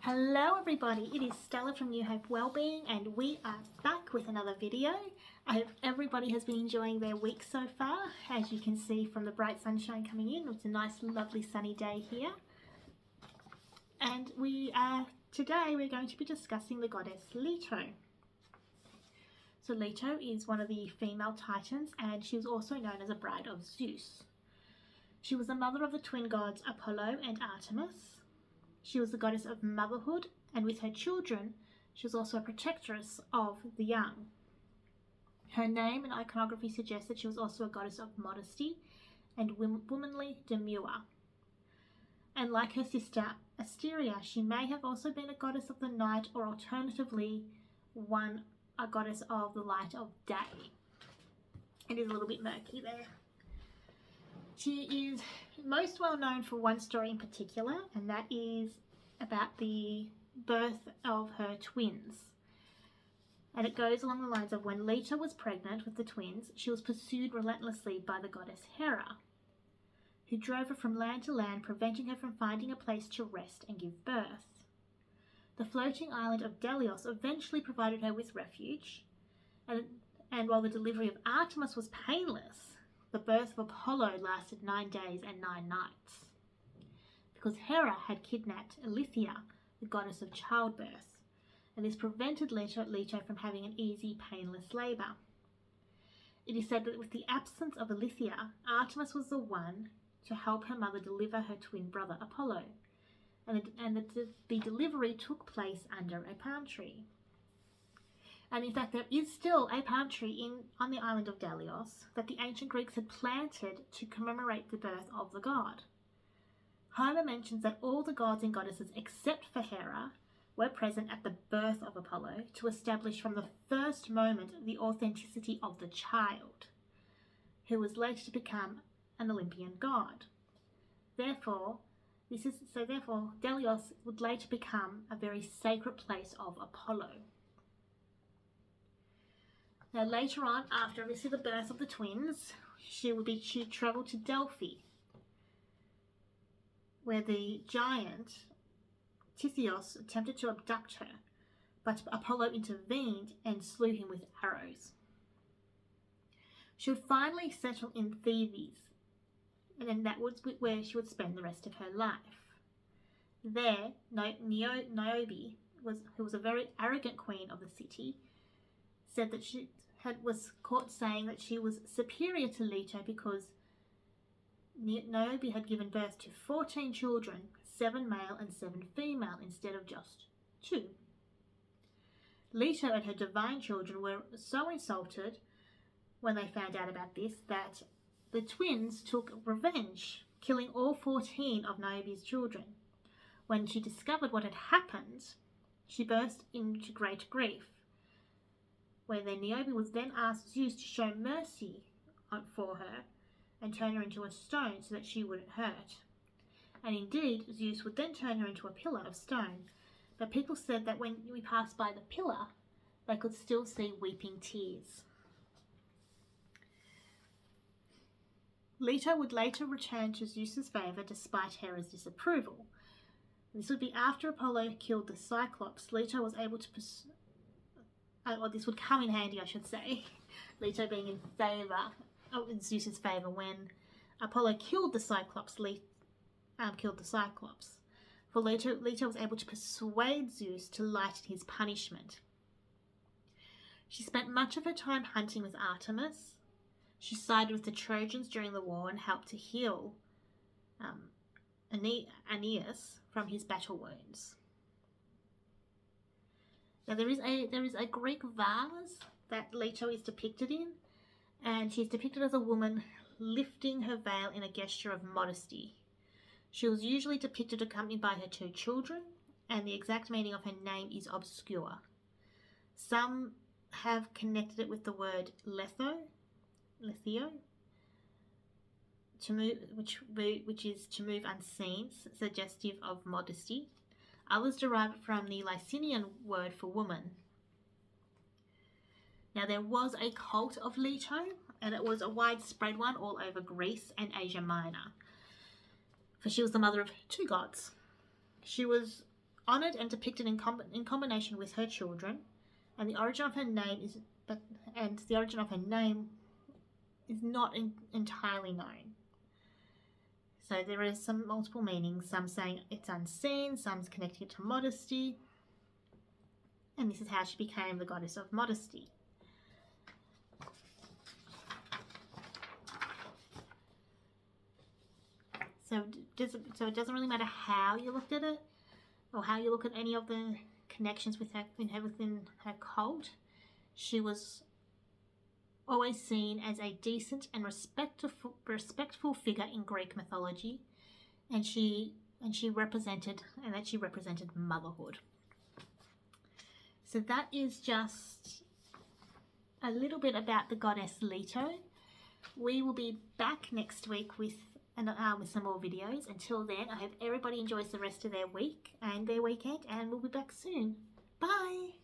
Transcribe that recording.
Hello everybody, it is Stella from New Hope Wellbeing and we are back with another video. I hope everybody has been enjoying their week so far. As you can see from the bright sunshine coming in, it's a nice lovely sunny day here. And today we're going to be discussing the goddess Leto. So Leto is one of the female titans and she was also known as a bride of Zeus. She was the mother of the twin gods Apollo and Artemis. She was the goddess of motherhood, and with her children, she was also a protectress of the young. Her name and iconography suggest that she was also a goddess of modesty and womanly demure. And like her sister Asteria, she may have also been a goddess of the night, or alternatively, a goddess of the light of day. It is a little bit murky there. She is most well known for one story in particular, and that is about the birth of her twins. And it goes along the lines of when Leto was pregnant with the twins, she was pursued relentlessly by the goddess Hera, who drove her from land to land, preventing her from finding a place to rest and give birth. The floating island of Delos eventually provided her with refuge, and while the delivery of Artemis was painless, the birth of Apollo lasted 9 days and 9 nights, because Hera had kidnapped Eilithyia, the goddess of childbirth, and this prevented Leto from having an easy, painless labour. It is said that with the absence of Eilithyia, Artemis was the one to help her mother deliver her twin brother Apollo, and the delivery took place under a palm tree. And in fact, there is still a palm tree on the island of Delos that the ancient Greeks had planted to commemorate the birth of the god. Homer mentions that all the gods and goddesses except for Hera were present at the birth of Apollo to establish from the first moment the authenticity of the child, who was later to become an Olympian god. Therefore, Delos would later become a very sacred place of Apollo. Now later on, after obviously the birth of the twins, she travelled to Delphi, where the giant Tithios attempted to abduct her, but Apollo intervened and slew him with arrows. She would finally settle in Thebes, and then that was where she would spend the rest of her life. There, Niobe, who was a very arrogant queen of the city, said that she was caught saying that she was superior to Leto because Niobe had given birth to 14 children, 7 male and 7 female, instead of just 2. Leto and her divine children were so insulted when they found out about this that the twins took revenge, killing all 14 of Niobe's children. When she discovered what had happened, she burst into great grief, where then Niobe was then asked Zeus to show mercy for her and turn her into a stone so that she wouldn't hurt. And indeed, Zeus would then turn her into a pillar of stone. But people said that when we passed by the pillar, they could still see weeping tears. Leto would later return to Zeus's favour despite Hera's disapproval. This would be after Apollo killed the Cyclops. Leto was able to this would come in handy, I should say, Leto being in Zeus's favour when Apollo killed the Cyclops. For Leto was able to persuade Zeus to lighten his punishment. She spent much of her time hunting with Artemis. She sided with the Trojans during the war and helped to heal Aeneas from his battle wounds. Now there is a Greek vase that Leto is depicted in, and she's depicted as a woman lifting her veil in a gesture of modesty. She was usually depicted accompanied by her 2 children, and the exact meaning of her name is obscure. Some have connected it with the word Leto, which is to move unseen, suggestive of modesty. Others derive it from the Licinian word for woman. Now there was a cult of Leto, and it was a widespread one all over Greece and Asia Minor, for she was the mother of 2 gods. She was honoured and depicted in combination with her children, and the origin of her name is not entirely known. So there is some multiple meanings. Some saying it's unseen, some's connecting it to modesty, and this is how she became the goddess of modesty. So it doesn't really matter how you looked at it, or how you look at any of the connections with her within her cult. She was always seen as a decent and respectful figure in Greek mythology, and she represented motherhood. So that is just a little bit about the goddess Leto. We will be back next week with some more videos. Until then, I hope everybody enjoys the rest of their week and their weekend, and we'll be back soon. Bye!